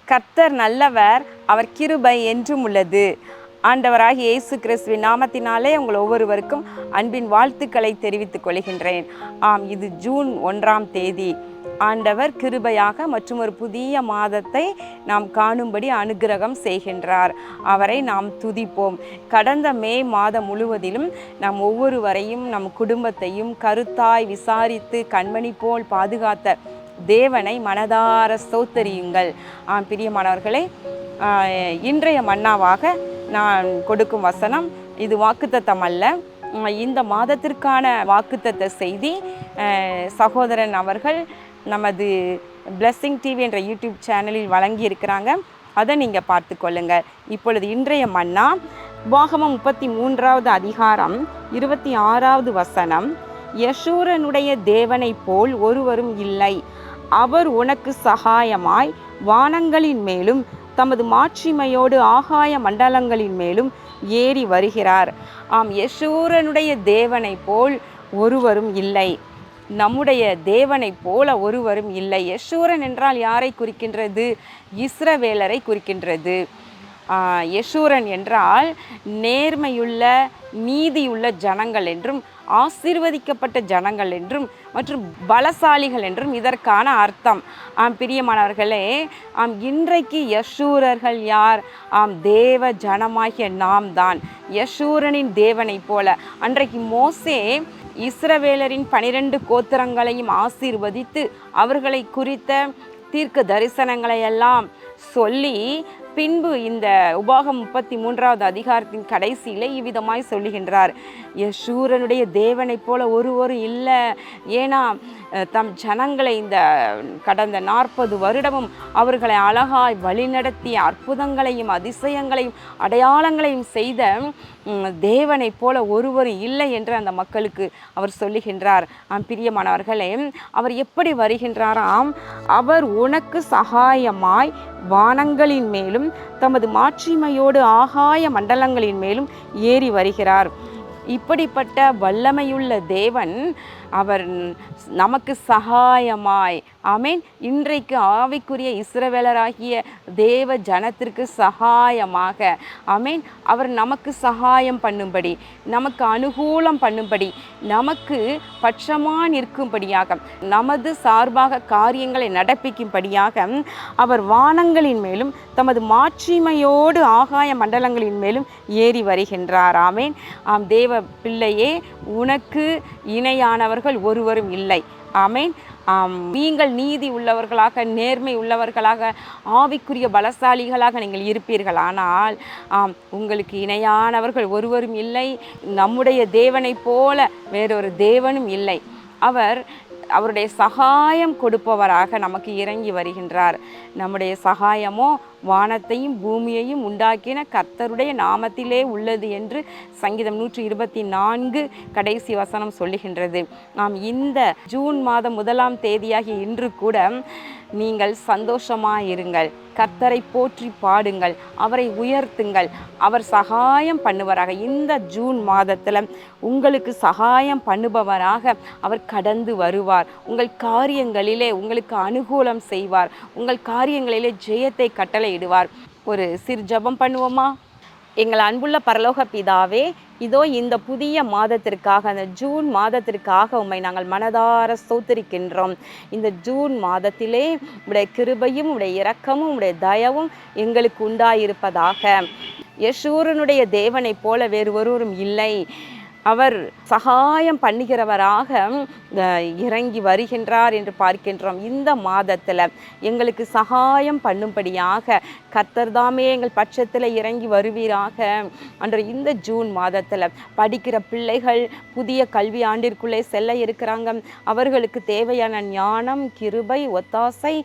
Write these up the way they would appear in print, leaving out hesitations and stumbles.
கர்த்தர் நல்லவர், அவர் கிருபை என்றும் உள்ளது. ஆண்டவராகிய இயேசு கிறிஸ்துவின் நாமத்தினாலே உங்கள் ஒவ்வொருவருக்கும் அன்பின் வாழ்த்துக்களை தெரிவித்துக் கொள்கின்றேன். இது ஜூன் 1ஆம் தேதி. ஆண்டவர் கிருபையாக மற்றும் ஒரு புதிய மாதத்தை நாம் காணும்படி அனுக்கிரகம் செய்கின்றார். அவரை நாம் துதிப்போம். கடந்த மே மாதம் முழுவதிலும் நாம் ஒவ்வொருவரையும் நம் குடும்பத்தையும் கருத்தாய் விசாரித்து கண்மணி போல் பாதுகாத்த தேவனை மனதார ஸ்தோத்தரியுங்கள். பிரியமானவர்களே, இன்றைய மன்னாவாக நான் கொடுக்கும் வசனம் இது வாக்குத்தத்தம் அல்ல. இந்த மாதத்திற்கான வாக்குத்தத்த செய்தி சகோதரன் அவர்கள் நமது பிளெஸ்ஸிங் டிவி என்ற யூடியூப் சேனலில் வழங்கி இருக்கிறாங்க. அதை நீங்கள் பார்த்து கொள்ளுங்கள். இப்பொழுது இன்றைய மன்னா உபாகமம் 33வது அதிகாரம் 26வது வசனம். யெஷூரனுடைய தேவனை போல் ஒருவரும் இல்லை. அவர் உனக்கு சகாயமாய் வானங்களின் மேலும் தமது மாட்சிமையோடு ஆகாய மண்டலங்களின் மேலும் ஏறி வருகிறார். யெஷூரனுடைய தேவனை போல் ஒருவரும் இல்லை. நம்முடைய தேவனை போல ஒருவரும் இல்லை. யெஷூரன் என்றால் யாரை குறிக்கின்றது? இஸ்ரவேலரை குறிக்கின்றது. யெஷூரன் என்றால் நேர்மையுள்ள நீதியுள்ள ஜனங்கள் என்றும் ஆசீர்வதிக்கப்பட்ட ஜனங்கள் என்றும் மற்றும் பலசாலிகள் என்றும் இதற்கான அர்த்தம். பிரியமானவர்களே, இன்றைக்கு யெஷூரர்கள் யார்? தேவ ஜனமாகிய நாம் தான் யெஷூரனின் தேவனை போல. அன்றைக்கு மோசே இஸ்ரவேலரின் 12 கோத்திரங்களையும் ஆசீர்வதித்து அவர்களை குறித்த தீர்க்க தரிசனங்களை எல்லாம் சொல்லி பின்பு இந்த உபாகம் 33வது அதிகாரத்தின் கடைசியிலே இவ்விதமாய் சொல்லுகின்றார், யெஷூரனுடைய தேவனை போல ஒருவரும் இல்லை. ஏன்னா தம் ஜனங்களை இந்த கடந்த 40 வருடமும் அவர்களை அழகாய் வழிநடத்திய அற்புதங்களையும் அதிசயங்களையும் அடையாளங்களையும் செய்த தேவனை போல ஒருவரும் இல்லை என்று அந்த மக்களுக்கு அவர் சொல்லுகின்றார். பிரியமானவர்களே, அவர் எப்படி வருகின்றாராம்? அவர் உனக்கு சகாயமாய் வானங்களின் மேலும் தமது மாட்சிமையோடு ஆகாய மண்டலங்களின் மேலும் ஏறி வருகிறார். இப்படிப்பட்ட வல்லமையுள்ள தேவன் அவர் நமக்கு சகாயமாய், ஆமேன், இன்றைக்கு ஆவிக்குரிய இஸ்ரவேலராகிய தேவ ஜனத்திற்கு சகாயமாக, ஆமேன், அவர் நமக்கு சகாயம் பண்ணும்படி, நமக்கு அனுகூலம் பண்ணும்படி, நமக்கு பட்சமாக நிற்கும்படியாக, நமது சார்பாக காரியங்களை நடப்பிக்கும்படியாக அவர் வானங்களின் மேலும் தமது மாட்சிமையோடு ஆகாய மண்டலங்களின் மேலும் ஏறி வருகின்றார். ஆமேன். தேவ பிள்ளையே, உனக்கு இணையானவர்கள் ஒருவரும் இல்லை. ஆமேன். நீங்கள் நீதி உள்ளவர்களாக, நேர்மை உள்ளவர்களாக, ஆவிக்குரிய பலசாலிகளாக நீங்கள் இருப்பீர்கள். ஆனால் உங்களுக்கு இணையானவர்கள் ஒருவரும் இல்லை. நம்முடைய தேவனை போல வேறொரு தேவனும் இல்லை. அவருடைய சகாயம் கொடுப்பவராக நமக்கு இறங்கி வருகின்றார். நம்முடைய சகாயமோ வானத்தையும் பூமியையும் உண்டாக்கின கர்த்தருடைய நாமத்திலே உள்ளது என்று சங்கீதம் 124 கடைசி வசனம் சொல்லுகின்றது. இந்த ஜூன் மாதம் 1ஆம் தேதியாகிய இன்று கூட நீங்கள் சந்தோஷமாயிருங்கள், கர்த்தரை போற்றி பாடுங்கள், அவரை உயர்த்துங்கள். அவர் சகாயம் பண்ணுவராக. இந்த ஜூன் மாதத்தில் உங்களுக்கு சகாயம் பண்ணுபவராக அவர் கடந்து வருவார். உங்கள் காரியங்களிலே உங்களுக்கு அனுகூலம் செய்வார். உங்கள் காரியங்களிலே ஜெயத்தை கட்டளையிடுவார். ஒரு சிறு ஜெபம் பண்ணுவோமா? எங்கள் அன்புள்ள பரலோக பிதாவே, இதோ இந்த புதிய மாதத்திற்காக, அந்த ஜூன் மாதத்திற்காக உம்மை நாங்கள் மனதார ஸ்தோத்திரிக்கின்றோம். இந்த ஜூன் மாதத்திலே உடைய கிருபையும் உடைய இரக்கமும் உடைய தயவும் எங்களுக்கு உண்டாயிருப்பதாக. யெஷூரனுடைய தேவனை போல வேறு ஒருவரும் இல்லை. அவர் சகாயம் பண்ணுகிறவராக இறங்கி வருகின்றார் என்று பார்க்கின்றோம். இந்த மாதத்தில் எங்களுக்கு சகாயம் பண்ணும்படியாக கர்த்தர் தாமே எங்கள் பட்சத்தில் இறங்கி வருவீராக. அன்று இந்த ஜூன் மாதத்தில் படிக்கிற பிள்ளைகள் புதிய கல்வி ஆண்டிற்குள்ளே செல்ல இருக்கிறாங்க. அவர்களுக்கு தேவையான ஞானம், கிருபை, ஒத்தாசை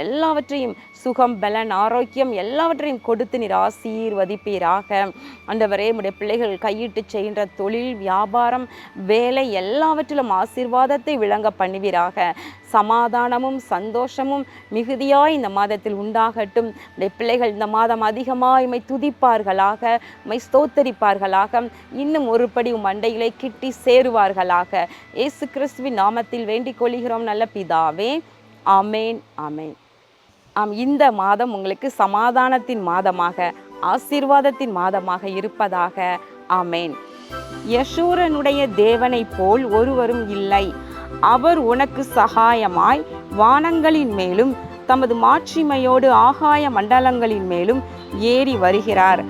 எல்லாவற்றையும், சுகம், பலன், ஆரோக்கியம் எல்லாவற்றையும் கொடுத்து நீர் ஆசீர்வதிப்பீராக. ஆண்டவரே, உம்முடைய பிள்ளைகள் கையிட்டு செய்கின்ற தொழில், வியாபாரம், வேலை எல்லாவற்றிலும் ஆசீர்வாதத்தை விளங்க பண்ணுவீராக. சமாதானமும் சந்தோஷமும் மிகுதியாய் இந்த மாதத்தில் உண்டாகட்டும். பிள்ளைகள் இந்த மாதம் அதிகமாக உம்மை துதிப்பார்களாக, உம்மை ஸ்தோத்தரிப்பார்களாக. இன்னும் ஒரு படி உம் அண்டையிலே கிட்டி சேருவார்களாக. இயேசு கிறிஸ்துவின் நாமத்தில் வேண்டிக் கொள்கிறோம் நல்ல பிதாவே. ஆமேன், ஆமேன். இந்த மாதம் உங்களுக்கு சமாதானத்தின் மாதமாக, ஆசீர்வாதத்தின் மாதமாக இருப்பதாக. ஆமேன். யெஷூரனுடைய தேவனைப் போல் ஒருவரும் இல்லை. அவர் உனக்கு சகாயமாய் வானங்களின் மேலும் தமது மாட்சிமையோடு ஆகாய மண்டலங்களின் மேலும் ஏறி வருகிறார்.